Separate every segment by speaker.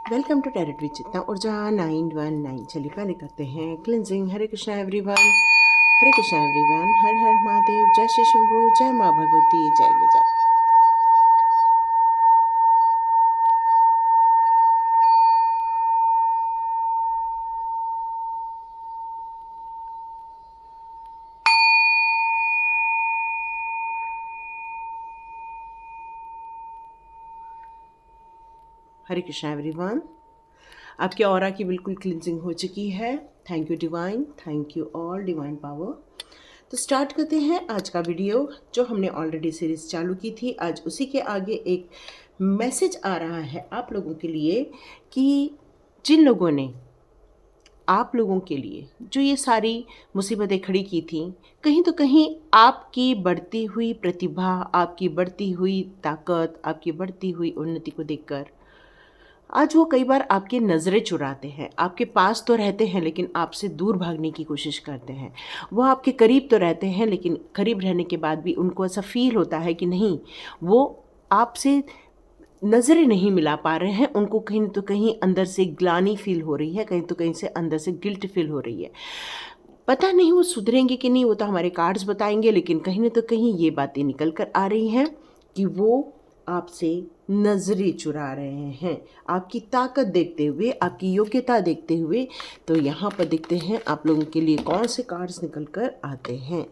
Speaker 1: Welcome to tarot with चितना ऊर्जा 919। चलिए पहले करते हैं क्लिनजिंग। हरे कृष्णा एवरीवन, हरे कृष्णा एवरीवन, हर हर महादेव, जय श्री शंभू, जय माँ भगवती, जय गजा। हरे कृष्णा एवरीवन, आपके ऑरा की बिल्कुल क्लिनजिंग हो चुकी है। Thank you divine, thank you all divine power. तो स्टार्ट करते हैं आज का वीडियो। जो हमने ऑलरेडी सीरीज चालू की थी, आज उसी के आगे एक मैसेज आ रहा है आप लोगों के लिए कि जिन लोगों ने आप लोगों के लिए जो ये सारी मुसीबतें खड़ी की थी, कहीं तो कहीं आपकी बढ़ती हुई प्रतिभा, आपकी बढ़ती हुई ताकत, आपकी बढ़ती हुई उन्नति को देखकर आज वो कई बार आपकी नज़रें चुराते हैं। आपके पास तो रहते हैं लेकिन आपसे दूर भागने की कोशिश करते हैं। वो आपके करीब तो रहते हैं लेकिन करीब रहने के बाद भी उनको ऐसा फील होता है कि नहीं, वो आपसे नज़रें नहीं मिला पा रहे हैं। उनको कहीं तो कहीं अंदर से ग्लानि फील हो रही है, कहीं तो कहीं से अंदर से गिल्ट फील हो रही है। पता नहीं वो सुधरेंगे कि नहीं, वो तो हमारे कार्ड्स बताएंगे, लेकिन कहीं ना तो कहीं ये बातें निकल कर आ रही हैं कि वो आपसे नजरें चुरा रहे हैं, आपकी ताकत देखते हुए, आपकी योग्यता देखते हुए। तो यहाँ पर देखते हैं आप लोगों के लिए कौन से कार्ड्स निकल कर आते हैं।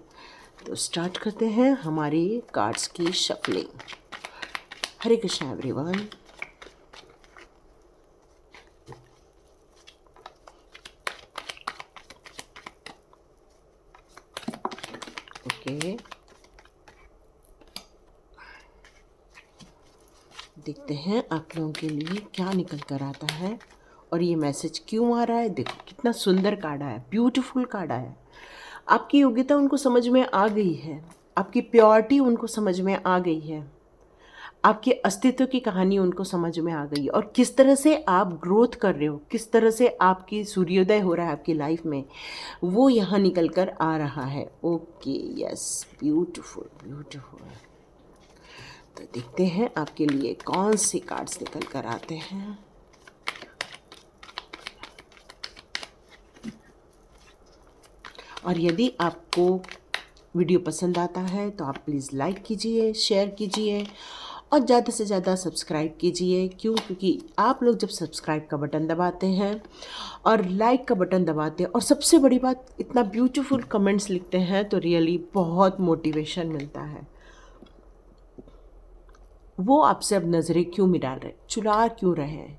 Speaker 1: तो स्टार्ट करते हैं हमारे कार्ड्स की शफलिंग। हरे कृष्णा एवरीवन। ओके, देखते हैं आप लोगों के लिए क्या निकल कर आता है और ये मैसेज क्यों आ रहा है। देखो कितना सुंदर कार्ड आया, ब्यूटीफुल कार्ड आया। आपकी योग्यता उनको समझ में आ गई है, आपकी प्योरिटी उनको समझ में आ गई है, आपके अस्तित्व की कहानी उनको समझ में आ गई और किस तरह से आप ग्रोथ कर रहे हो, किस तरह से आपकी सूर्योदय हो रहा है आपकी लाइफ में, वो यहाँ निकल कर आ रहा है। Okay, yes, beautiful beautiful. तो देखते हैं आपके लिए कौन से कार्ड्स निकल कर आते हैं। और यदि आपको वीडियो पसंद आता है तो आप प्लीज़ लाइक कीजिए, शेयर कीजिए और ज़्यादा से ज़्यादा सब्सक्राइब कीजिए। क्यों? क्योंकि आप लोग जब सब्सक्राइब का बटन दबाते हैं और लाइक का बटन दबाते हैं और सबसे बड़ी बात इतना ब्यूटीफुल कमेंट्स लिखते हैं तो रियली बहुत मोटिवेशन मिलता है। वो आपसे अब नज़रें क्यों मिला रहे, चुरा क्यों रहे हैं?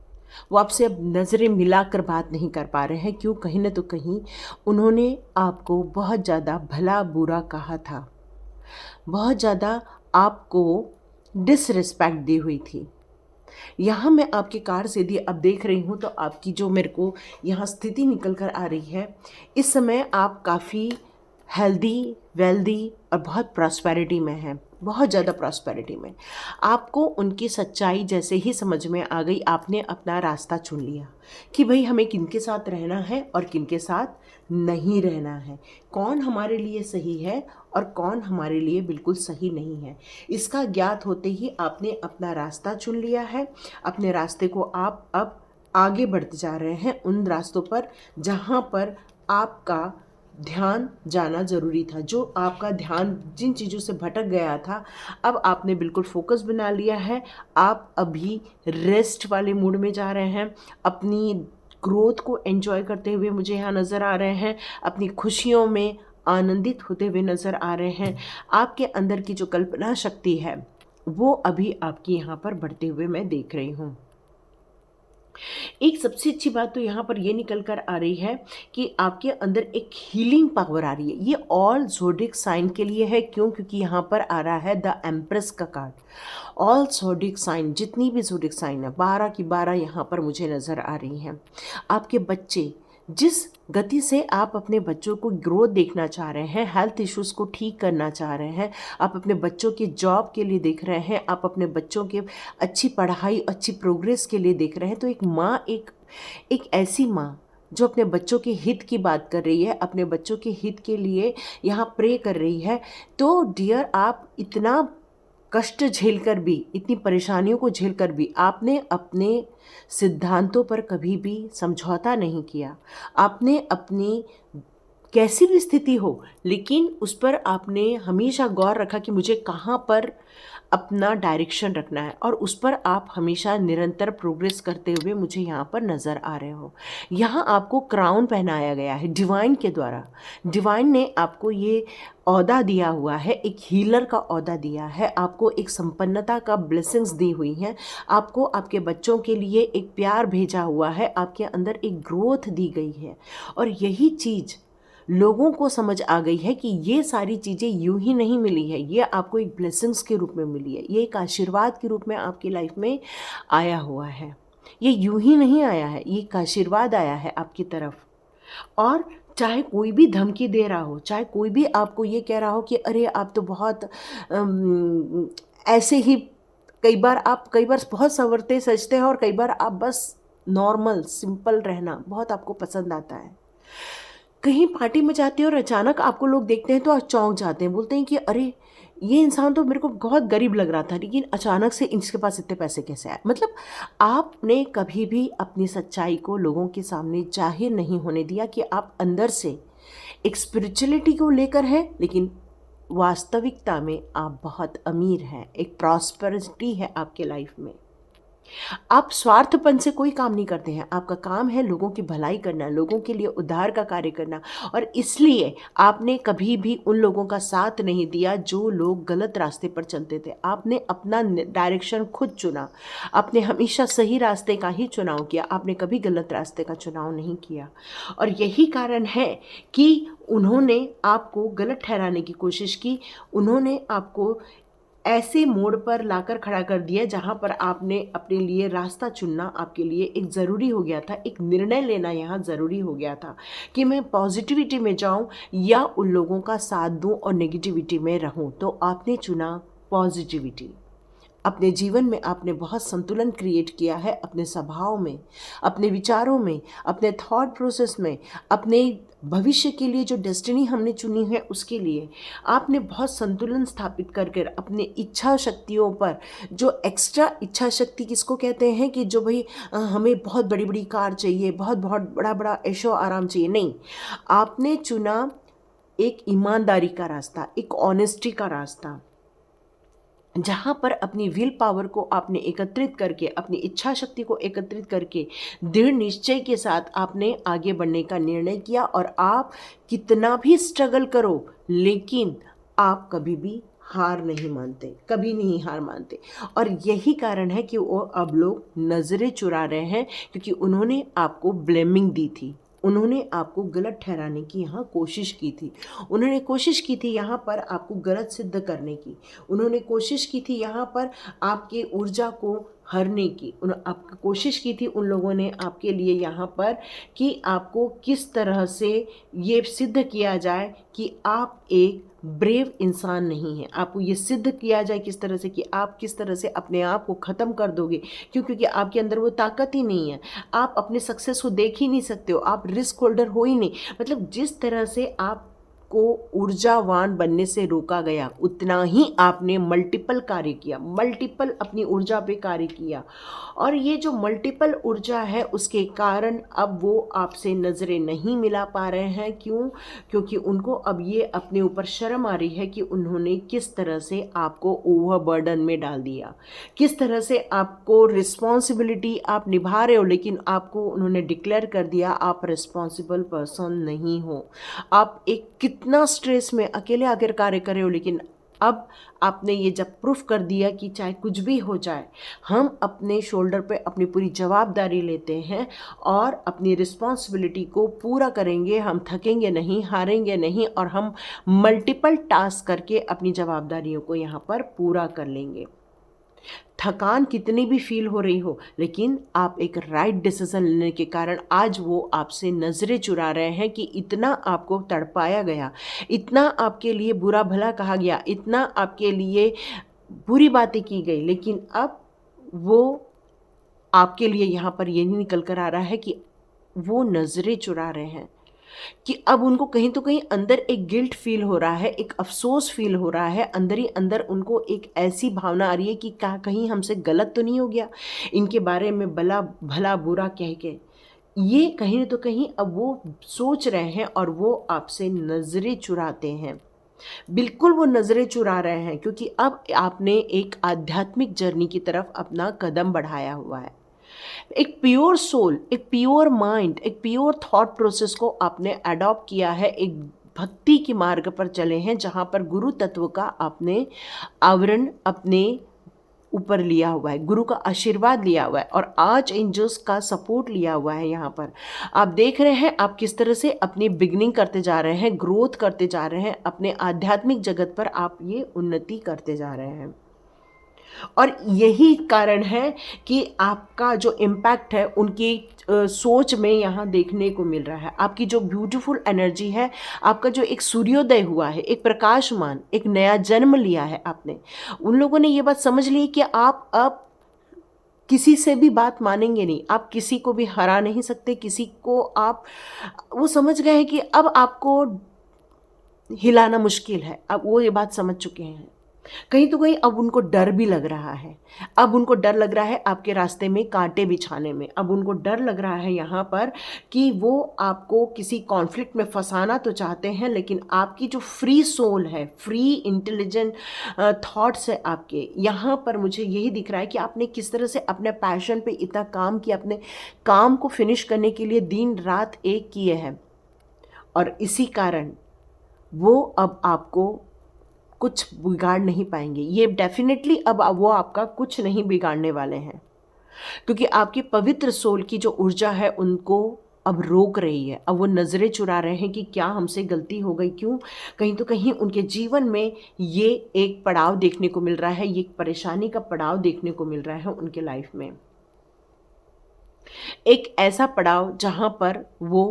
Speaker 1: वो आपसे अब नज़रें मिलाकर बात नहीं कर पा रहे हैं। क्यों? कहीं ना तो कहीं उन्होंने आपको बहुत ज़्यादा भला बुरा कहा था, बहुत ज़्यादा आपको डिसरिस्पेक्ट दी हुई थी। यहाँ मैं आपके कार्ड्स यदि अब देख रही हूँ तो आपकी जो मेरे को यहाँ स्थिति निकल कर आ रही है, इस समय आप काफ़ी हेल्दी, वेल्दी और बहुत प्रॉस्पेरिटी में हैं, बहुत ज़्यादा प्रॉस्पेरिटी में। आपको उनकी सच्चाई जैसे ही समझ में आ गई, आपने अपना रास्ता चुन लिया कि भाई हमें किनके साथ रहना है और किनके साथ नहीं रहना है, कौन हमारे लिए सही है और कौन हमारे लिए बिल्कुल सही नहीं है। इसका ज्ञात होते ही आपने अपना रास्ता चुन लिया है। अपने रास्ते को आप अब आगे बढ़ते जा रहे हैं उन रास्तों पर जहाँ पर आपका ध्यान जाना ज़रूरी था। जो आपका ध्यान जिन चीज़ों से भटक गया था, अब आपने बिल्कुल फोकस बना लिया है। आप अभी रेस्ट वाले मूड में जा रहे हैं, अपनी ग्रोथ को एंजॉय करते हुए मुझे यहाँ नज़र आ रहे हैं, अपनी खुशियों में आनंदित होते हुए नज़र आ रहे हैं। आपके अंदर की जो कल्पना शक्ति है वो अभी आपकी यहाँ पर बढ़ते हुए मैं देख रही हूँ। एक सबसे अच्छी बात तो यहाँ पर ये निकल कर आ रही है कि आपके अंदर एक हीलिंग पावर आ रही है। ये ऑल ज़ोडिक साइन के लिए है। क्यों? क्योंकि यहाँ पर आ रहा है द एम्प्रेस का कार्ड। ऑल ज़ोडिक साइन, जितनी भी ज़ोडिक साइन है 12 की 12 यहाँ पर मुझे नज़र आ रही हैं। आपके बच्चे, जिस गति से आप अपने बच्चों को ग्रोथ देखना चाह रहे हैं, हेल्थ इश्यूज़ को ठीक करना चाह रहे हैं, आप अपने बच्चों की जॉब के लिए देख रहे हैं, आप अपने बच्चों के अच्छी पढ़ाई, अच्छी प्रोग्रेस के लिए देख रहे हैं, तो एक माँ, एक ऐसी माँ जो अपने बच्चों के हित की बात कर रही है, अपने बच्चों के हित के लिए यहाँ प्रे कर रही है। तो डियर, आप इतना कष्ट झेलकर भी, इतनी परेशानियों को झेलकर भी आपने अपने सिद्धांतों पर कभी भी समझौता नहीं किया। आपने अपनी कैसी भी स्थिति हो, लेकिन उस पर आपने हमेशा गौर रखा कि मुझे कहाँ पर अपना डायरेक्शन रखना है, और उस पर आप हमेशा निरंतर प्रोग्रेस करते हुए मुझे यहाँ पर नज़र आ रहे हो। यहाँ आपको क्राउन पहनाया गया है डिवाइन के द्वारा। डिवाइन ने आपको ये ओहदा दिया हुआ है, एक हीलर का ओहदा दिया है, आपको एक संपन्नता का ब्लेसिंग्स दी हुई हैं, आपको आपके बच्चों के लिए एक प्यार भेजा हुआ है, आपके अंदर एक ग्रोथ दी गई है। और यही चीज़ लोगों को समझ आ गई है कि ये सारी चीज़ें यूं ही नहीं मिली है, ये आपको एक ब्लेसिंग्स के रूप में मिली है, ये एक आशीर्वाद के रूप में आपकी लाइफ में आया हुआ है। ये यूं ही नहीं आया है, ये एक आशीर्वाद आया है आपकी तरफ। और चाहे कोई भी धमकी दे रहा हो, चाहे कोई भी आपको ये कह रहा हो कि अरे आप तो बहुत ऐसे ही, कई बार बहुत संवरते सजते हैं, और कई बार आप बस नॉर्मल सिंपल रहना बहुत आपको पसंद आता है। कहीं पार्टी में जाते हैं और अचानक आपको लोग देखते हैं तो आप चौंक जाते हैं, बोलते हैं कि अरे ये इंसान तो मेरे को बहुत गरीब लग रहा था, लेकिन अचानक से इसके पास इतने पैसे कैसे आए। मतलब आपने कभी भी अपनी सच्चाई को लोगों के सामने जाहिर नहीं होने दिया कि आप अंदर से एक स्पिरिचुअलिटी को लेकर है, लेकिन वास्तविकता में आप बहुत अमीर हैं, एक प्रॉस्पेरिटी है आपके लाइफ में। आप स्वार्थपन से कोई काम नहीं करते हैं, आपका काम है लोगों की भलाई करना, लोगों के लिए उद्धार का कार्य करना। और इसलिए आपने कभी भी उन लोगों का साथ नहीं दिया जो लोग गलत रास्ते पर चलते थे। आपने अपना डायरेक्शन खुद चुना, आपने हमेशा सही रास्ते का ही चुनाव किया, आपने कभी गलत रास्ते का चुनाव नहीं किया। और यही कारण है कि उन्होंने आपको गलत ठहराने की कोशिश की, उन्होंने आपको ऐसे मोड़ पर लाकर खड़ा कर दिया जहाँ पर आपने अपने लिए रास्ता चुनना आपके लिए एक ज़रूरी हो गया था, एक निर्णय लेना यहाँ ज़रूरी हो गया था कि मैं पॉजिटिविटी में जाऊँ या उन लोगों का साथ दूँ और नेगेटिविटी में रहूँ। तो आपने चुना पॉजिटिविटी। अपने जीवन में आपने बहुत संतुलन क्रिएट किया है, अपने स्वभाव में, अपने विचारों में, अपने थॉट प्रोसेस में, अपने भविष्य के लिए जो डेस्टिनी हमने चुनी है उसके लिए आपने बहुत संतुलन स्थापित करके अपने इच्छा शक्तियों पर, जो एक्स्ट्रा इच्छा शक्ति किसको कहते हैं कि जो भाई हमें बहुत बड़ी बड़ी कार चाहिए, बहुत बहुत बड़ा बड़ा ऐशो आराम चाहिए, नहीं, आपने चुना एक ईमानदारी का रास्ता, एक ऑनेस्टी का रास्ता, जहाँ पर अपनी विल पावर को आपने एकत्रित करके, अपनी इच्छा शक्ति को एकत्रित करके दृढ़ निश्चय के साथ आपने आगे बढ़ने का निर्णय किया। और आप कितना भी स्ट्रगल करो, लेकिन आप कभी भी हार नहीं मानते, कभी नहीं हार मानते। और यही कारण है कि वो अब लोग नज़रें चुरा रहे हैं, क्योंकि उन्होंने आपको ब्लेमिंग दी थी, उन्होंने आपको गलत ठहराने की यहाँ कोशिश की थी, उन्होंने कोशिश की थी यहाँ पर आपको गलत सिद्ध करने की, उन्होंने कोशिश की थी यहाँ पर आपके ऊर्जा को हरने की, आप कोशिश की थी उन लोगों ने आपके लिए यहाँ पर कि आपको किस तरह से ये सिद्ध किया जाए कि आप एक ब्रेव इंसान नहीं है, आपको ये सिद्ध किया जाए किस तरह से कि आप किस तरह से अपने आप को ख़त्म कर दोगे, क्योंकि आपके अंदर वो ताकत ही नहीं है, आप अपने सक्सेस को देख ही नहीं सकते हो, आप रिस्क होल्डर हो ही नहीं। मतलब जिस तरह से आप को ऊर्जावान बनने से रोका गया, उतना ही आपने मल्टीपल कार्य किया, मल्टीपल अपनी ऊर्जा पे कार्य किया। और ये जो मल्टीपल ऊर्जा है उसके कारण अब वो आपसे नज़रें नहीं मिला पा रहे हैं। क्यों? क्योंकि उनको अब ये अपने ऊपर शर्म आ रही है कि उन्होंने किस तरह से आपको ओवरबर्डन में डाल दिया, किस तरह से आपको रिस्पॉन्सिबिलिटी आप निभा रहे हो, लेकिन आपको उन्होंने डिक्लेयर कर दिया आप रिस्पॉन्सिबल पर्सन नहीं हो, आप एक कितना स्ट्रेस में अकेले आकर कार्य कर रहे हो। लेकिन अब आपने ये जब प्रूफ कर दिया कि चाहे कुछ भी हो जाए, हम अपने शोल्डर पे अपनी पूरी जवाबदारी लेते हैं और अपनी रिस्पॉन्सिबिलिटी को पूरा करेंगे, हम थकेंगे नहीं, हारेंगे नहीं, और हम मल्टीपल टास्क करके अपनी जवाबदारियों को यहाँ पर पूरा कर लेंगे। थकान कितनी भी फील हो रही हो, लेकिन आप एक राइट डिसीजन लेने के कारण आज वो आपसे नज़रें चुरा रहे हैं कि इतना आपको तड़पाया गया, इतना आपके लिए बुरा भला कहा गया, इतना आपके लिए बुरी बातें की गई, लेकिन अब वो आपके लिए यहाँ पर ये नहीं निकल कर आ रहा है कि वो नज़रें चुरा रहे हैं। कि अब उनको कहीं तो कहीं अंदर एक गिल्ट फील हो रहा है, एक अफ़सोस फील हो रहा है, अंदर ही अंदर उनको एक ऐसी भावना आ रही है कि क्या कहीं हमसे गलत तो नहीं हो गया, इनके बारे में भला भला बुरा कह के। ये कहीं न तो कहीं अब वो सोच रहे हैं और वो आपसे नज़रें चुराते हैं। बिल्कुल वो नज़रें चुरा रहे हैं, क्योंकि अब आपने एक आध्यात्मिक जर्नी की तरफ अपना कदम बढ़ाया हुआ है। एक प्योर सोल, एक प्योर माइंड, एक प्योर थॉट प्रोसेस को आपने अडॉप्ट किया है, एक भक्ति के मार्ग पर चले हैं जहाँ पर गुरु तत्व का आपने आवरण अपने ऊपर लिया हुआ है, गुरु का आशीर्वाद लिया हुआ है और आर्च एंजल्स का सपोर्ट लिया हुआ है। यहाँ पर आप देख रहे हैं आप किस तरह से अपनी बिगनिंग करते जा रहे हैं, ग्रोथ करते जा रहे हैं, अपने आध्यात्मिक जगत पर आप ये उन्नति करते जा रहे हैं। और यही कारण है कि आपका जो इम्पैक्ट है उनकी सोच में यहाँ देखने को मिल रहा है। आपकी जो ब्यूटीफुल एनर्जी है, आपका जो एक सूर्योदय हुआ है, एक प्रकाशमान, एक नया जन्म लिया है आपने, उन लोगों ने ये बात समझ ली कि आप अब किसी से भी बात मानेंगे नहीं, आप किसी को भी हरा नहीं सकते, किसी को आप, वो समझ गए हैं कि अब आपको हिलाना मुश्किल है, अब वो ये बात समझ चुके हैं। कहीं तो कहीं अब उनको डर भी लग रहा है, अब उनको डर लग रहा है आपके रास्ते में कांटे बिछाने में, अब उनको डर लग रहा है यहाँ पर कि वो आपको किसी कॉन्फ्लिक्ट में फंसाना तो चाहते हैं, लेकिन आपकी जो फ्री सोल है, फ्री इंटेलिजेंट थॉट्स है आपके, यहाँ पर मुझे यही दिख रहा है कि आपने किस तरह से अपने पैशन पे इतना काम किया, अपने काम को फिनिश करने के लिए दिन रात एक किए हैं, और इसी कारण वो अब आपको कुछ बिगाड़ नहीं पाएंगे। ये डेफिनेटली अब वो आपका कुछ नहीं बिगाड़ने वाले हैं, क्योंकि आपकी पवित्र सोल की जो ऊर्जा है उनको अब रोक रही है। अब वो नज़रें चुरा रहे हैं कि क्या हमसे गलती हो गई, क्यों, कहीं तो कहीं उनके जीवन में ये एक पड़ाव देखने को मिल रहा है, ये एक परेशानी का पड़ाव देखने को मिल रहा है उनके लाइफ में। एक ऐसा पड़ाव जहाँ पर वो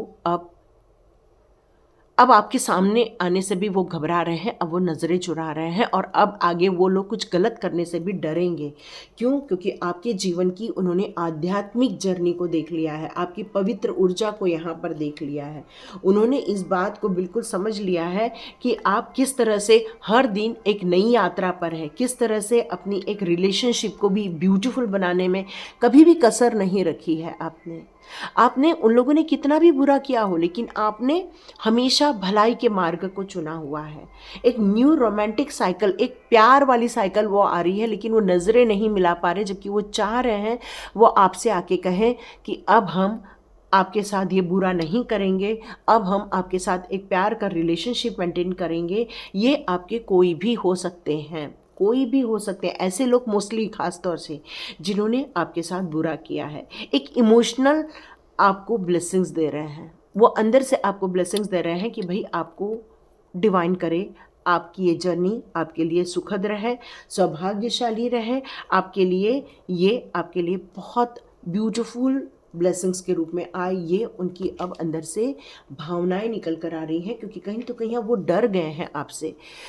Speaker 1: अब आपके सामने आने से भी वो घबरा रहे हैं, अब वो नज़रें चुरा रहे हैं, और अब आगे वो लोग कुछ गलत करने से भी डरेंगे। क्यों? क्योंकि आपके जीवन की उन्होंने आध्यात्मिक जर्नी को देख लिया है, आपकी पवित्र ऊर्जा को यहाँ पर देख लिया है। उन्होंने इस बात को बिल्कुल समझ लिया है कि आप किस तरह से हर दिन एक नई यात्रा पर है, किस तरह से अपनी एक रिलेशनशिप को भी ब्यूटीफुल बनाने में कभी भी कसर नहीं रखी है आपने उन लोगों ने कितना भी बुरा किया हो, लेकिन आपने हमेशा भलाई के मार्ग को चुना हुआ है। एक न्यू रोमांटिक साइकिल, एक प्यार वाली साइकिल वो आ रही है, लेकिन वो नज़रें नहीं मिला पा रहे, जबकि वो चाह रहे हैं वो आपसे आके कहें कि अब हम आपके साथ ये बुरा नहीं करेंगे, अब हम आपके साथ एक प्यार का रिलेशनशिप मेंटेन करेंगे। ये आपके कोई भी हो सकते हैं, कोई भी हो सकते हैं, ऐसे लोग मोस्टली ख़ास तौर से जिन्होंने आपके साथ बुरा किया है। एक इमोशनल आपको ब्लेसिंग्स दे रहे हैं, वो अंदर से आपको ब्लेसिंग्स दे रहे हैं कि भाई आपको डिवाइन करे, आपकी ये जर्नी आपके लिए सुखद रहे, सौभाग्यशाली रहे, आपके लिए ये आपके लिए बहुत ब्यूटीफुल ब्लेसिंग्स के रूप में आए। ये उनकी अब अंदर से भावनाएं निकल कर आ रही हैं, क्योंकि कहीं तो कहीं अब वो डर गए हैं आपसे।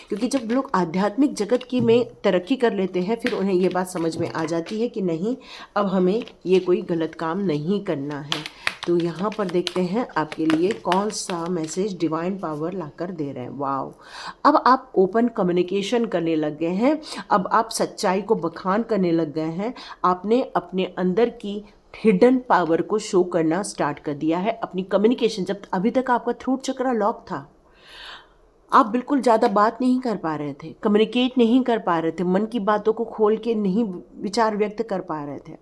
Speaker 1: क्योंकि जब लोग आध्यात्मिक जगत की में तरक्की कर लेते हैं, फिर उन्हें ये बात समझ में आ जाती है कि नहीं, अब हमें ये कोई गलत काम नहीं करना है। तो यहाँ पर देखते हैं आपके लिए कौन सा मैसेज डिवाइन पावर लाकर दे रहे हैं। वाओ, अब आप ओपन कम्युनिकेशन करने लग गए हैं, अब आप सच्चाई को बखान करने लग गए हैं, आपने अपने अंदर की हिडन पावर को शो करना स्टार्ट कर दिया है। अपनी कम्युनिकेशन, जब अभी तक आपका थ्रोट चक्र लॉक था, आप बिल्कुल ज़्यादा बात नहीं कर पा रहे थे, कम्युनिकेट नहीं कर पा रहे थे, मन की बातों को खोल के नहीं विचार व्यक्त कर पा रहे थे,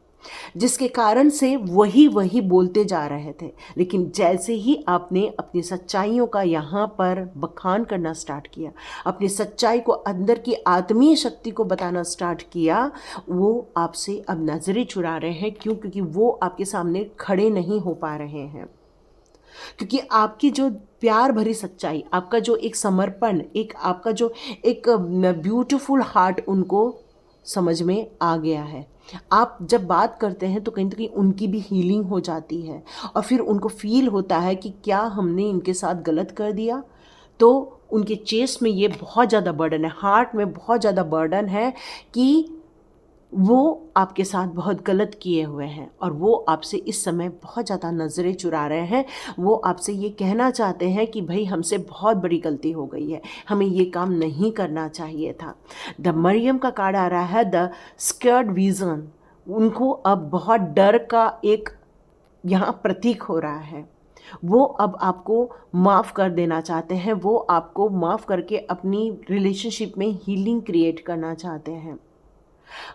Speaker 1: जिसके कारण से वही वही बोलते जा रहे थे। लेकिन जैसे ही आपने अपनी सच्चाइयों का यहाँ पर बखान करना स्टार्ट किया, अपनी सच्चाई को, अंदर की आत्मीय शक्ति को बताना स्टार्ट किया, वो आपसे अब नज़रें चुरा रहे हैं। क्यों? क्योंकि वो आपके सामने खड़े नहीं हो पा रहे हैं, क्योंकि आपकी जो प्यार भरी सच्चाई, आपका जो एक समर्पण, एक आपका जो एक ब्यूटीफुल हार्ट उनको समझ में आ गया है। आप जब बात करते हैं तो कहीं ना कहीं उनकी भी हीलिंग हो जाती है, और फिर उनको फील होता है कि क्या हमने इनके साथ गलत कर दिया। तो उनके चेस्ट में ये बहुत ज़्यादा बर्डन है, हार्ट में बहुत ज़्यादा बर्डन है कि वो आपके साथ बहुत गलत किए हुए हैं और वो आपसे इस समय बहुत ज़्यादा नज़रें चुरा रहे हैं। वो आपसे ये कहना चाहते हैं कि भाई हमसे बहुत बड़ी गलती हो गई है, हमें ये काम नहीं करना चाहिए था। द मरियम का कार्ड आ रहा है, द स्कर्ड विज़न। उनको अब बहुत डर का एक यहाँ प्रतीक हो रहा है। वो अब आपको माफ़ कर देना चाहते हैं, वो आपको माफ़ करके अपनी रिलेशनशिप में हीलिंग क्रिएट करना चाहते हैं।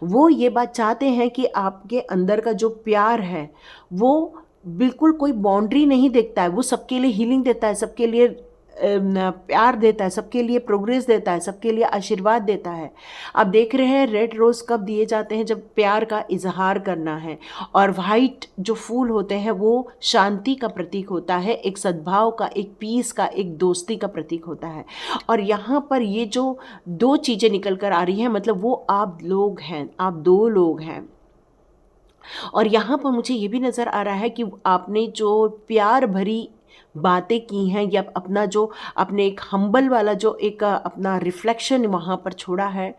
Speaker 1: वो ये बात चाहते हैं कि आपके अंदर का जो प्यार है वो बिल्कुल कोई बाउंड्री नहीं देखता है, वो सबके लिए हीलिंग देता है, सबके लिए प्यार देता है, सबके लिए प्रोग्रेस देता है, सबके लिए आशीर्वाद देता है। आप देख रहे हैं रेड रोज़ कब दिए जाते हैं, जब प्यार का इजहार करना है। और वाइट जो फूल होते हैं वो शांति का प्रतीक होता है, एक सद्भाव का, एक पीस का, एक दोस्ती का प्रतीक होता है। और यहाँ पर ये जो दो चीज़ें निकल कर आ रही हैं, मतलब वो आप लोग हैं, आप दो लोग हैं। और यहाँ पर मुझे ये भी नज़र आ रहा है कि आपने जो प्यार भरी बातें की हैं या अपना जो आपने एक हम्बल वाला जो एक अपना रिफ्लेक्शन वहाँ पर छोड़ा है,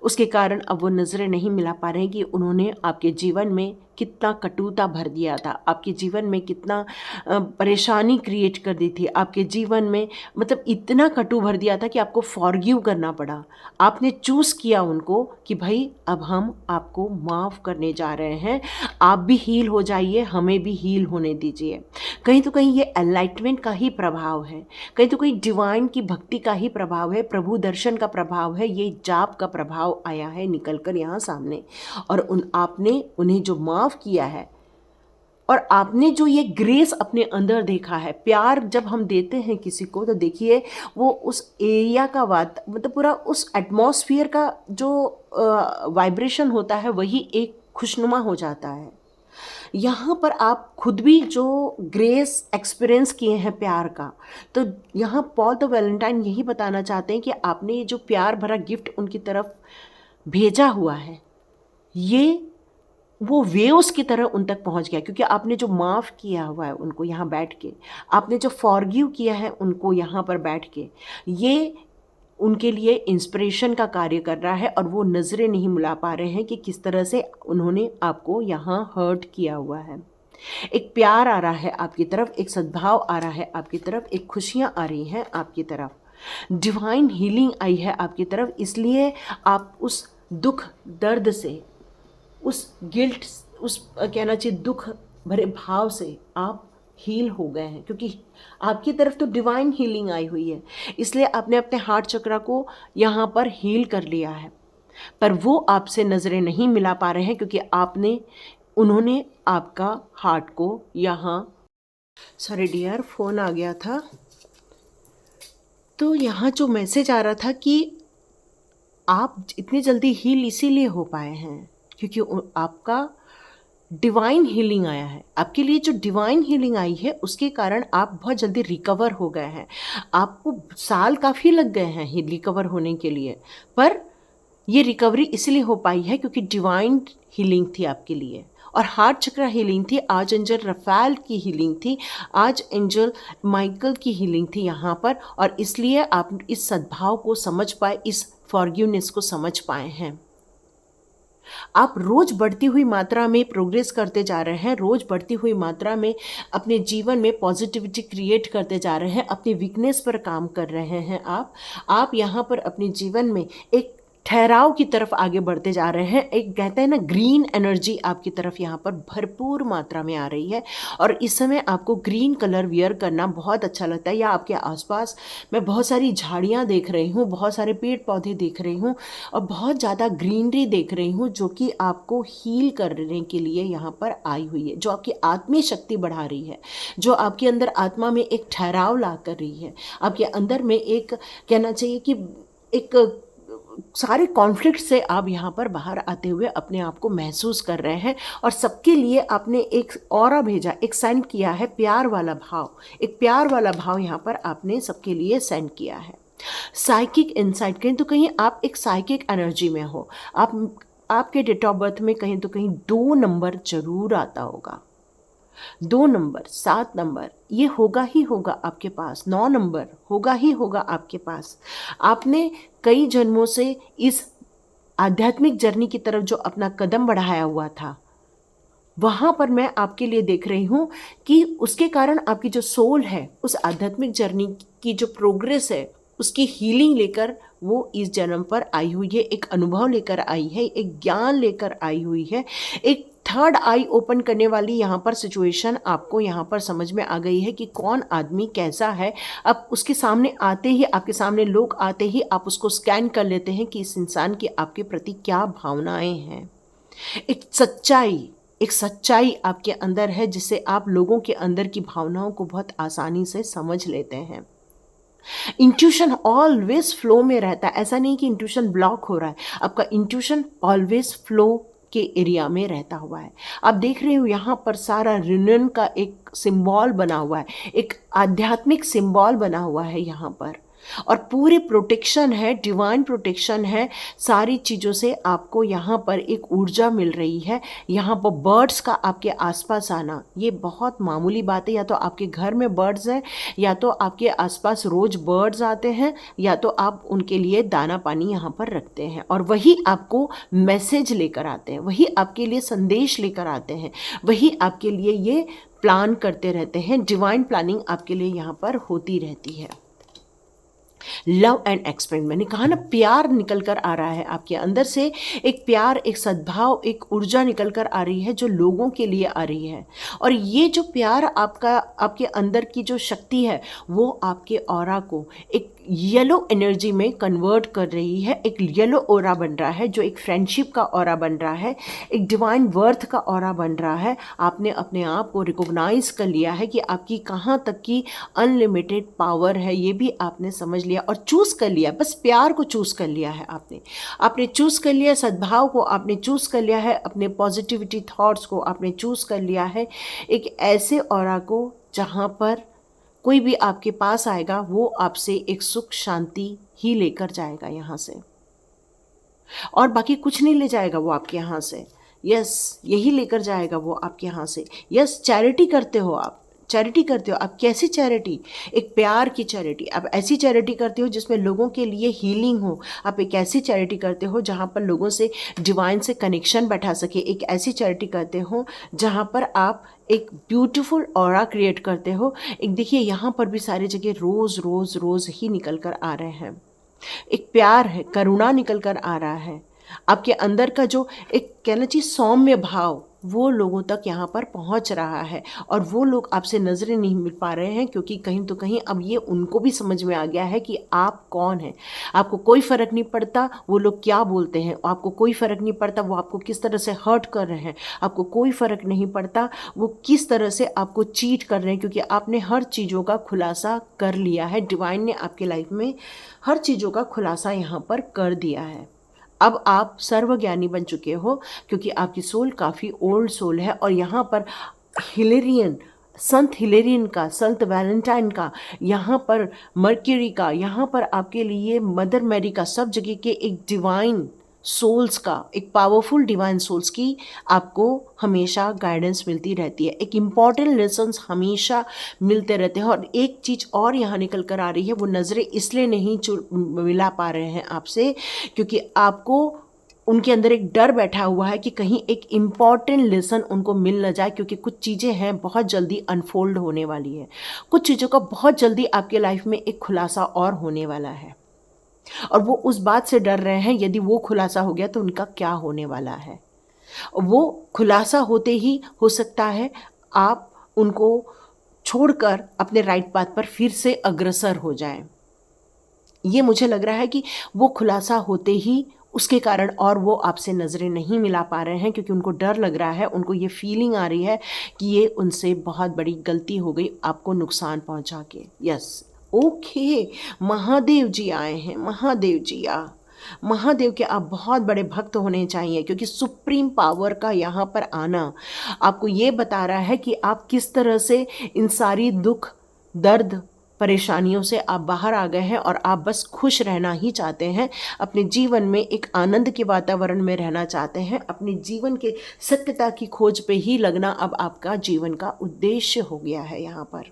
Speaker 1: उसके कारण अब वो नज़रें नहीं मिला पा रहे हैं कि उन्होंने आपके जीवन में कितना कटुता भर दिया था, आपके जीवन में कितना परेशानी क्रिएट कर दी थी, आपके जीवन में मतलब इतना कटु भर दिया था कि आपको फॉरगिव करना पड़ा। आपने चूज़ किया उनको कि भाई अब हम आपको माफ़ करने जा रहे हैं, आप भी हील हो जाइए, हमें भी हील होने दीजिए। कहीं तो कहीं ये एनलाइटमेंट का ही प्रभाव है, कहीं तो कहीं डिवाइन की भक्ति का ही प्रभाव है, प्रभु दर्शन का प्रभाव है, ये जाप का प्रभाव आया है निकल कर यहाँ सामने। और आपने उन्हें जो माफ़ किया है और आपने जो ये ग्रेस अपने अंदर देखा है, प्यार जब हम देते हैं किसी को तो देखिए वो उस एरिया का मतलब पूरा उस एटमॉस्फेयर का जो वाइब्रेशन होता है वही एक खुशनुमा हो जाता है। यहाँ पर आप खुद भी जो ग्रेस एक्सपीरियंस किए हैं प्यार का, तो यहाँ पॉल द वैलेंटाइन यही बताना चाहते हैं कि आपने ये जो प्यार भरा गिफ्ट उनकी तरफ भेजा हुआ है, ये वो वेव्स की तरह उन तक पहुंच गया, क्योंकि आपने जो माफ़ किया हुआ है उनको यहाँ बैठ के, आपने जो फॉरगिव किया है उनको यहाँ पर बैठ के, ये उनके लिए इंस्पिरेशन का कार्य कर रहा है। और वो नज़रें नहीं मिला पा रहे हैं कि किस तरह से उन्होंने आपको यहाँ हर्ट किया हुआ है। एक प्यार आ रहा है आपकी तरफ, एक सद्भाव आ रहा है आपकी तरफ, एक खुशियाँ आ रही हैं आपकी तरफ, डिवाइन हीलिंग आई है आपकी तरफ। इसलिए आप उस दुख दर्द से, उस गिल्ट, उस कहना चाहिए दुख भरे भाव से आप हील हो गए हैं, क्योंकि आपकी तरफ तो डिवाइन हीलिंग आई हुई है। इसलिए आपने अपने हार्ट चक्र को यहाँ पर हील कर लिया है। पर वो आपसे नज़रें नहीं मिला पा रहे हैं क्योंकि उन्होंने आपका हार्ट को यहाँ, सॉरी डियर फ़ोन आ गया था, तो यहाँ जो मैसेज आ रहा था कि आप इतनी जल्दी हील इसीलिए हो पाए हैं क्योंकि आपका डिवाइन हीलिंग आया है। आपके लिए जो डिवाइन हीलिंग आई है उसके कारण आप बहुत जल्दी रिकवर हो गए हैं। आपको साल काफ़ी लग गए हैं रिकवर होने के लिए, पर ये रिकवरी इसलिए हो पाई है क्योंकि डिवाइन हीलिंग थी आपके लिए। और हार्ट चक्र हीलिंग थी, आज एंजल रफ़ाएल की हीलिंग थी, आज एंजल माइकल की हीलिंग थी यहाँ पर। और इसलिए आप इस सद्भाव को समझ पाए, इस फॉरगिवनेस को समझ पाए हैं। आप रोज़ बढ़ती हुई मात्रा में प्रोग्रेस करते जा रहे हैं, रोज़ बढ़ती हुई मात्रा में अपने जीवन में पॉजिटिविटी क्रिएट करते जा रहे हैं, अपनी वीकनेस पर काम कर रहे हैं। आप यहाँ पर अपने जीवन में एक ठहराव की तरफ आगे बढ़ते जा रहे हैं। एक कहते हैं ना ग्रीन एनर्जी आपकी तरफ यहाँ पर भरपूर मात्रा में आ रही है। और इस समय आपको ग्रीन कलर वियर करना बहुत अच्छा लगता है, या आपके आसपास मैं बहुत सारी झाड़ियाँ देख रही हूँ, बहुत सारे पेड़ पौधे देख रही हूँ और बहुत ज़्यादा ग्रीनरी देख रही हूँ जो कि आपको हील करने के लिए यहाँ पर आई हुई है, जो आपकी आत्मीय शक्ति बढ़ा रही है, जो आपके अंदर आत्मा में एक ठहराव ला कर रही है, आपके अंदर में एक कहना चाहिए कि एक सारे कॉन्फ्लिक्ट से आप यहाँ पर बाहर आते हुए अपने आप को महसूस कर रहे हैं। और सबके लिए आपने एक ऑरा भेजा, एक सेंड किया है प्यार वाला भाव, एक प्यार वाला भाव यहाँ पर आपने सबके लिए सेंड किया है। साइकिक इनसाइट, कहीं तो कहीं आप एक साइकिक एनर्जी में हो। आपके डेट ऑफ बर्थ में कहीं तो कहीं 2 नंबर जरूर आता होगा, 2 नंबर, 7 नंबर, ये होगा ही होगा आपके पास, 9 नंबर होगा ही होगा आपके पास। आपने कई जन्मों से इस आध्यात्मिक जर्नी की तरफ जो अपना कदम बढ़ाया हुआ था, वहाँ पर मैं आपके लिए देख रही हूँ कि उसके कारण आपकी जो सोल है, उस आध्यात्मिक जर्नी की जो प्रोग्रेस है, उसकी हीलिंग लेकर वो इस जन्म पर आई हुई है, एक अनुभव लेकर आई है, एक ज्ञान लेकर आई हुई है, एक थर्ड आई ओपन करने वाली यहाँ पर सिचुएशन आपको यहाँ पर समझ में आ गई है कि कौन आदमी कैसा है। अब उसके सामने आते ही, आपके सामने लोग आते ही आप उसको स्कैन कर लेते हैं कि इस इंसान की आपके प्रति क्या भावनाएं हैं। एक सच्चाई आपके अंदर है जिससे आप लोगों के अंदर की भावनाओं को बहुत आसानी से समझ लेते हैं। इंट्यूशन ऑलवेज फ्लो में रहता है, ऐसा नहीं कि इंट्यूशन ब्लॉक हो रहा है, आपका इंट्यूशन ऑलवेज फ्लो के एरिया में रहता हुआ है। आप देख रहे हो यहाँ पर सारा रिनन का एक सिंबल बना हुआ है, एक आध्यात्मिक सिंबल बना हुआ है यहाँ पर, और पूरे प्रोटेक्शन है, डिवाइन प्रोटेक्शन है। सारी चीज़ों से आपको यहाँ पर एक ऊर्जा मिल रही है। यहाँ पर बर्ड्स का आपके आसपास आना, ये बहुत मामूली बात है। या तो आपके घर में बर्ड्स हैं, या तो आपके आसपास रोज बर्ड्स आते हैं, या तो आप उनके लिए दाना पानी यहाँ पर रखते हैं, और वही आपको मैसेज लेकर आते हैं, वही आपके लिए संदेश लेकर आते हैं, वही आपके लिए ये प्लान करते रहते हैं। डिवाइन प्लानिंग आपके लिए यहाँ पर होती रहती है। लव एंड एक्सपेंड, मैंने कहा ना, प्यार निकल कर आ रहा है आपके अंदर से, एक प्यार, एक सद्भाव, एक ऊर्जा निकल कर आ रही है जो लोगों के लिए आ रही है। और ये जो प्यार आपका, आपके अंदर की जो शक्ति है, वो आपके ऑरा को एक येलो एनर्जी में कन्वर्ट कर रही है। एक येलो ऑरा बन रहा है जो एक फ्रेंडशिप का ऑरा बन रहा है, एक डिवाइन वर्थ का ऑरा बन रहा है। आपने अपने आप को रिकॉग्नाइज कर लिया है कि आपकी कहाँ तक की अनलिमिटेड पावर है, ये भी आपने समझ लिया और चूज़ कर लिया। बस प्यार को चूज़ कर लिया है आपने चूज़ कर लिया, सद्भाव को आपने चूज़ कर लिया है, अपने पॉजिटिविटी थॉट्स को आपने चूज़ कर लिया है। एक ऐसे ऑरा को जहाँ पर कोई भी आपके पास आएगा वो आपसे एक सुख शांति ही लेकर जाएगा यहाँ से, और बाकी कुछ नहीं ले जाएगा वो आपके यहाँ से। यस, यही लेकर जाएगा वो आपके यहाँ से। यस, चैरिटी करते हो आप, चैरिटी करते हो आप। कैसी चैरिटी? एक प्यार की चैरिटी। आप ऐसी चैरिटी करते हो जिसमें लोगों के लिए हीलिंग हो। आप एक ऐसी चैरिटी करते हो जहाँ पर लोगों से डिवाइन से कनेक्शन बैठा सके। एक ऐसी चैरिटी करते हो जहाँ पर आप एक ब्यूटीफुल ऑरा क्रिएट करते हो। एक देखिए, यहाँ पर भी सारी जगह रोज़ रोज़ रोज़ ही निकल कर आ रहे हैं। एक प्यार है, करुणा निकल कर आ रहा है। आपके अंदर का जो एक कहना चाहिए सौम्य भाव, वो लोगों तक यहाँ पर पहुँच रहा है, और वो लोग आपसे नज़रें नहीं मिल पा रहे हैं क्योंकि कहीं तो कहीं अब ये उनको भी समझ में आ गया है कि आप कौन हैं। आपको कोई फ़र्क नहीं पड़ता वो लोग क्या बोलते हैं, आपको कोई फ़र्क नहीं पड़ता वो आपको किस तरह से हर्ट कर रहे हैं, आपको कोई फ़र्क नहीं पड़ता वो किस तरह से आपको चीट कर रहे हैं, क्योंकि आपने हर चीज़ों का खुलासा कर लिया है। डिवाइन ने आपके लाइफ में हर चीज़ों का खुलासा यहाँ पर कर दिया है। अब आप सर्वज्ञानी बन चुके हो क्योंकि आपकी सोल काफ़ी ओल्ड सोल है। और यहाँ पर हिलेरियन, संत हिलेरियन का, संत वैलेंटाइन का, यहाँ पर मर्क्यूरी का, यहाँ पर आपके लिए मदर मैरी का, सब जगह के एक डिवाइन सोल्स का, एक पावरफुल डिवाइन सोल्स की आपको हमेशा गाइडेंस मिलती रहती है। एक इम्पॉर्टेंट लेसन्स हमेशा मिलते रहते हैं। और एक चीज़ और यहाँ निकल कर आ रही है, वो नज़रें इसलिए नहीं मिला पा रहे हैं आपसे क्योंकि आपको उनके अंदर एक डर बैठा हुआ है कि कहीं एक इम्पॉर्टेंट लेसन उनको मिल न जाए, क्योंकि कुछ चीज़ें हैं बहुत जल्दी अनफोल्ड होने वाली है। कुछ चीज़ों का बहुत जल्दी आपके लाइफ में एक खुलासा और होने वाला है, और वो उस बात से डर रहे हैं यदि वो खुलासा हो गया तो उनका क्या होने वाला है। वो खुलासा होते ही हो सकता है आप उनको छोड़कर अपने राइट पाथ पर फिर से अग्रसर हो जाएं। ये मुझे लग रहा है कि वो खुलासा होते ही उसके कारण और वो आपसे नज़रें नहीं मिला पा रहे हैं क्योंकि उनको डर लग रहा है, उनको ये फीलिंग आ रही है कि ये उनसे बहुत बड़ी गलती हो गई आपको नुकसान पहुंचा के। यस, ओके, महादेव जी आए हैं। महादेव जी महादेव के आप बहुत बड़े भक्त होने चाहिए क्योंकि सुप्रीम पावर का यहाँ पर आना आपको ये बता रहा है कि आप किस तरह से इन सारी दुख, दर्द, परेशानियों से आप बाहर आ गए हैं और आप बस खुश रहना ही चाहते हैं। अपने जीवन में एक आनंद के वातावरण में रहना चाहते हैं। अपने जीवन के सत्यता की खोज पे ही लगना अब आपका जीवन का उद्देश्य हो गया है यहाँ पर।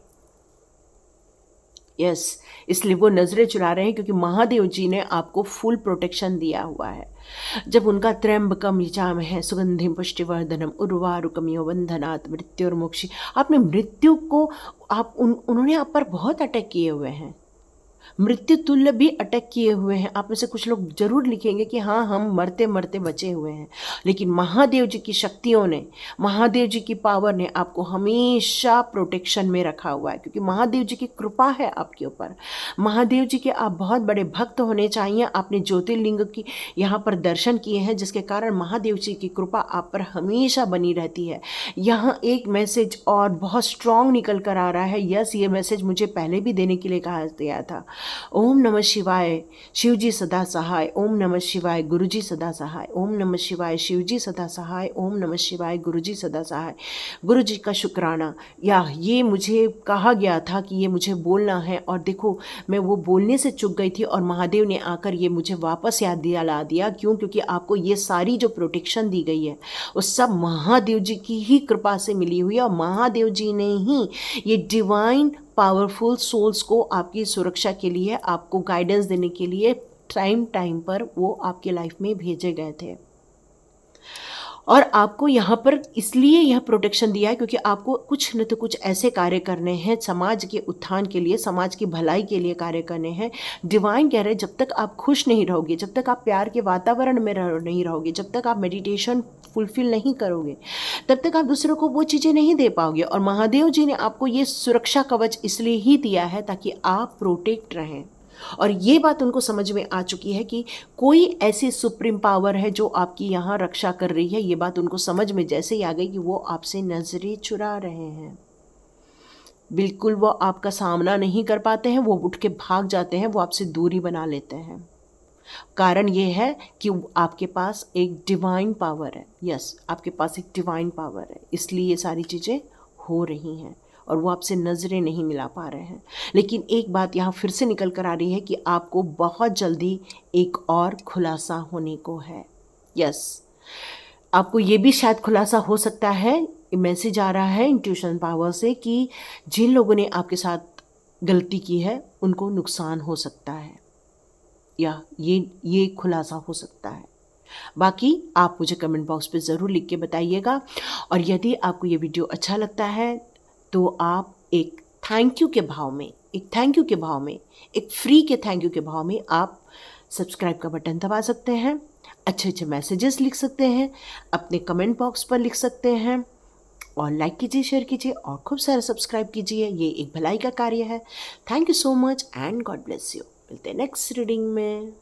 Speaker 1: यस, इसलिए वो नज़रें चुरा रहे हैं क्योंकि महादेव जी ने आपको फुल प्रोटेक्शन दिया हुआ है। जब उनका त्र्यंबकम यजामहे सुगंधिम पुष्टिवर्धनम उर्वारुकमिव बंधनात् मृत्युर्मुक्षि, आपने मृत्यु को उन्होंने आप पर बहुत अटैक किए हुए हैं, मृत्यु तुल्य भी अटैक किए हुए हैं। आप में से कुछ लोग जरूर लिखेंगे कि हाँ हम मरते मरते बचे हुए हैं, लेकिन महादेव जी की शक्तियों ने, महादेव जी की पावर ने आपको हमेशा प्रोटेक्शन में रखा हुआ है, क्योंकि महादेव जी की कृपा है आपके ऊपर। महादेव जी के आप बहुत बड़े भक्त होने चाहिए। आपने ज्योतिर्लिंग की यहाँ पर दर्शन किए हैं, जिसके कारण महादेव जी की कृपा आप पर हमेशा बनी रहती है। यहाँ एक मैसेज और बहुत स्ट्रॉन्ग निकल कर आ रहा है। यस, ये मैसेज मुझे पहले भी देने के लिए कहा गया था। ओम नमः शिवाय, शिव जी सदा सहाय। ओम नमः शिवाय, गुरु जी सदा सहाय। ओम नमः शिवाय, शिव जी सदा सहाय। ओम नमः शिवाय, गुरु जी सदा सहाय। गुरु जी का शुक्राना। या ये मुझे कहा गया था कि ये मुझे बोलना है, और देखो मैं वो बोलने से चूक गई थी, और महादेव ने आकर ये मुझे वापस याद दिला दिया। क्यों? क्योंकि आपको ये सारी जो प्रोटेक्शन दी गई है वो सब महादेव जी की ही कृपा से मिली हुई है, और महादेव जी ने ही ये डिवाइन पावरफुल सोल्स को आपकी सुरक्षा के लिए, आपको गाइडेंस देने के लिए टाइम पर वो आपके लाइफ में भेजे गए थे। और आपको यहाँ पर इसलिए यह प्रोटेक्शन दिया है क्योंकि आपको कुछ न तो कुछ ऐसे कार्य करने हैं समाज के उत्थान के लिए, समाज की भलाई के लिए कार्य करने हैं। डिवाइन कह रहे हैं जब तक आप खुश नहीं रहोगे, जब तक आप प्यार के वातावरण में नहीं रहोगे, जब तक आप मेडिटेशन फुलफिल नहीं करोगे, तब तक आप दूसरों को वो चीज़ें नहीं दे पाओगे। और महादेव जी ने आपको ये सुरक्षा कवच इसलिए ही दिया है ताकि आप प्रोटेक्ट रहें। और ये बात उनको समझ में आ चुकी है कि कोई ऐसी सुप्रीम पावर है जो आपकी यहाँ रक्षा कर रही है। ये बात उनको समझ में जैसे ही आ गई कि वो आपसे नजरें चुरा रहे हैं, बिल्कुल वो आपका सामना नहीं कर पाते हैं, वो उठ के भाग जाते हैं, वो आपसे दूरी बना लेते हैं। कारण ये है कि आपके पास एक डिवाइन पावर है। यस, आपके पास एक डिवाइन पावर है, इसलिए ये सारी चीज़ें हो रही हैं और वो आपसे नज़रें नहीं मिला पा रहे हैं। लेकिन एक बात यहाँ फिर से निकल कर आ रही है कि आपको बहुत जल्दी एक और खुलासा होने को है। यस, आपको ये भी शायद खुलासा हो सकता है, मैसेज आ रहा है इंट्यूशन पावर से कि जिन लोगों ने आपके साथ गलती की है उनको नुकसान हो सकता है, या ये खुलासा हो सकता है। बाकी आप मुझे कमेंट बॉक्स पे ज़रूर लिख के बताइएगा। और यदि आपको ये वीडियो अच्छा लगता है तो आप एक थैंक यू के भाव में, एक फ्री के थैंक यू के भाव में आप सब्सक्राइब का बटन दबा सकते हैं, अच्छे अच्छे मैसेजेस लिख सकते हैं, अपने कमेंट बॉक्स पर लिख सकते हैं, और लाइक कीजिए, शेयर कीजिए और खूब सारा सब्सक्राइब कीजिए। ये एक भलाई का कार्य है। Thank you so much and God bless you. मिलते हैं नेक्स्ट रीडिंग में।